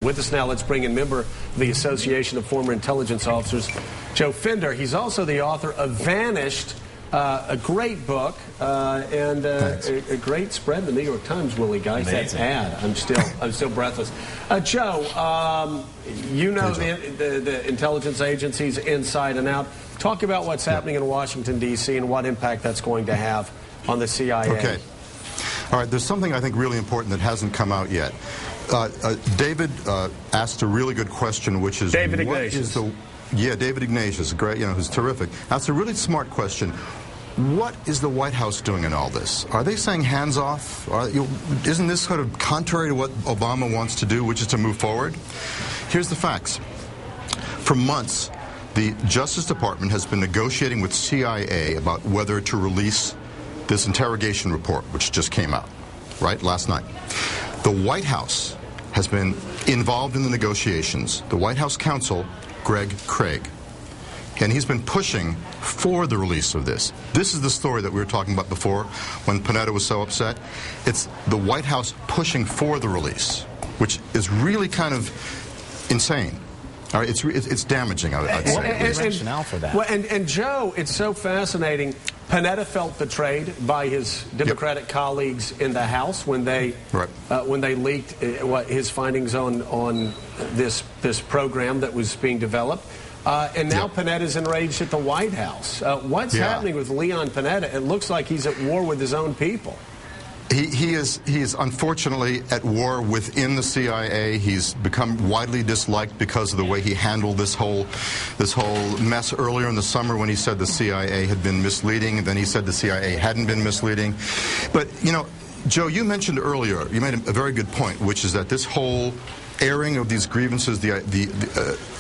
With us now, let's bring in member of the Association of Former Intelligence Officers, Joe Fender. He's also the author of Vanished, a great book and a great spread in the New York Times, Willie Guy. That ad, I'm still breathless. Joe, you know the intelligence agencies inside and out. Talk about what's happening in Washington, D.C. and what impact that's going to have on the CIA. Okay. All right, there's something I think really important that hasn't come out yet. David asked a really good question, which is David Ignatius. David Ignatius, great, who's terrific. That's a really smart question. What is the White House doing in all this? Are they saying hands off? Isn't this sort of contrary to what Obama wants to do, which is to move forward? Here's the facts. For months, the Justice Department has been negotiating with CIA about whether to release this interrogation report, which just came out, right, last night. The White House has been involved in the negotiations. The White House counsel, Greg Craig, and he's been pushing for the release of this. This is the story that we were talking about before when Panetta was so upset. It's the White House pushing for the release, which is really kind of insane. All right, it's damaging, I'd say. Rationale for that. Well, and Joe, it's so fascinating. Panetta felt betrayed by his Democratic colleagues in the House when they leaked his findings on this program that was being developed. And now Panetta's enraged at the White House. What's happening with Leon Panetta? It looks like he's at war with his own people. He is unfortunately at war within the CIA. He's become widely disliked because of the way he handled this whole mess earlier in the summer when he said the CIA had been misleading, and then he said the CIA hadn't been misleading. But, Joe, you mentioned earlier, you made a very good point, which is that this whole airing of these grievances,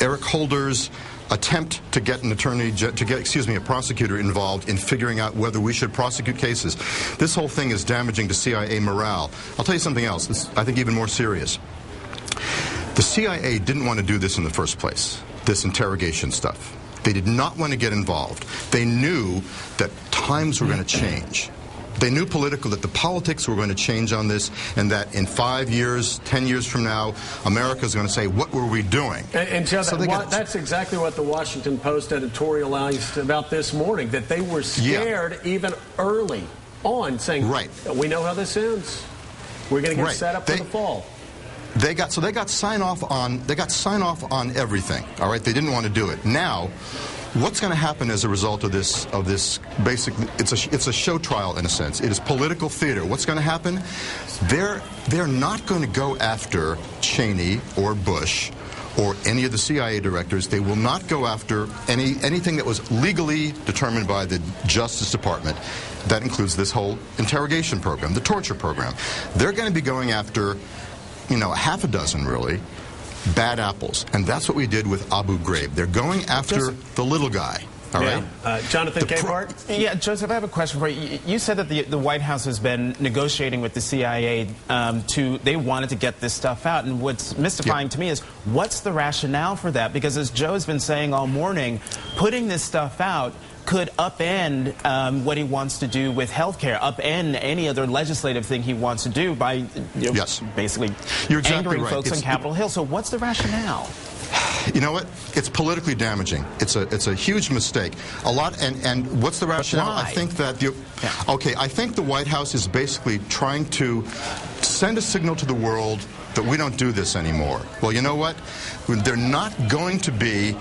Eric Holder's attempt to get a prosecutor involved in figuring out whether we should prosecute cases. This whole thing is damaging to CIA morale. I'll tell you something else, it's, I think, even more serious. The CIA didn't want to do this in the first place, this interrogation stuff. They did not want to get involved. They knew that times were going to change. They knew that the politics were going to change on this, and that in 5 years, 10 years from now, America's going to say, what were we doing? And Joe, that's exactly what the Washington Post editorialized about this morning, that they were scared even early on, saying, we know how this ends. We're going to get set up for the fall. They got sign off on everything. All right, they didn't want to do it. Now, what's going to happen as a result of this basically, it's a show trial in a sense. It is political theater. What's going to happen? They're not going to go after Cheney or Bush or any of the CIA directors. They will not go after anything that was legally determined by the Justice Department. That includes this whole interrogation program, the torture program. They're going to be going after, a half a dozen, really, bad apples. And that's what we did with Abu Ghraib. They're going after the little guy. All right. Jonathan Capehart? Yeah, Joseph, I have a question for you. You said that the White House has been negotiating with the CIA they wanted to get this stuff out. And what's mystifying to me is, what's the rationale for that? Because as Joe has been saying all morning, putting this stuff out could upend what he wants to do with health care, upend any other legislative thing he wants to do by basically angering folks on Capitol Hill. So what's the rationale? You know what? It's politically damaging. It's a huge mistake. And what's the rationale? I think that I think the White House is basically trying to send a signal to the world that we don't do this anymore. Well, you know what? They're not going to be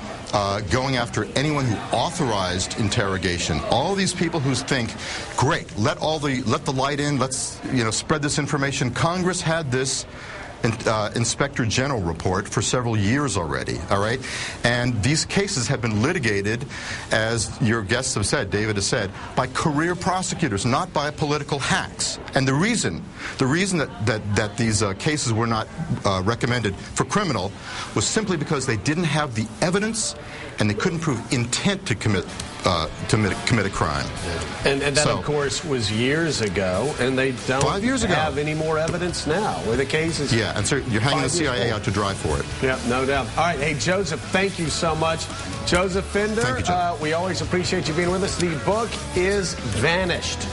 going after anyone who authorized interrogation. All these people who think, great, let the light in, let's spread this information. Congress had this Inspector General report for several years already, all right? And these cases have been litigated, as your guests have said, David has said, by career prosecutors, not by political hacks. And the reason that these cases were not recommended for criminal was simply because they didn't have the evidence and they couldn't prove intent to commit a crime. And that, of course, was years ago, and they don't have any more evidence now, where the case is... Yeah, and so you're hanging the CIA out to dry for it. Yeah, no doubt. All right, hey, Joseph, thank you so much. Joseph Fender, thank you, Joe. We always appreciate you being with us. The book is Vanished.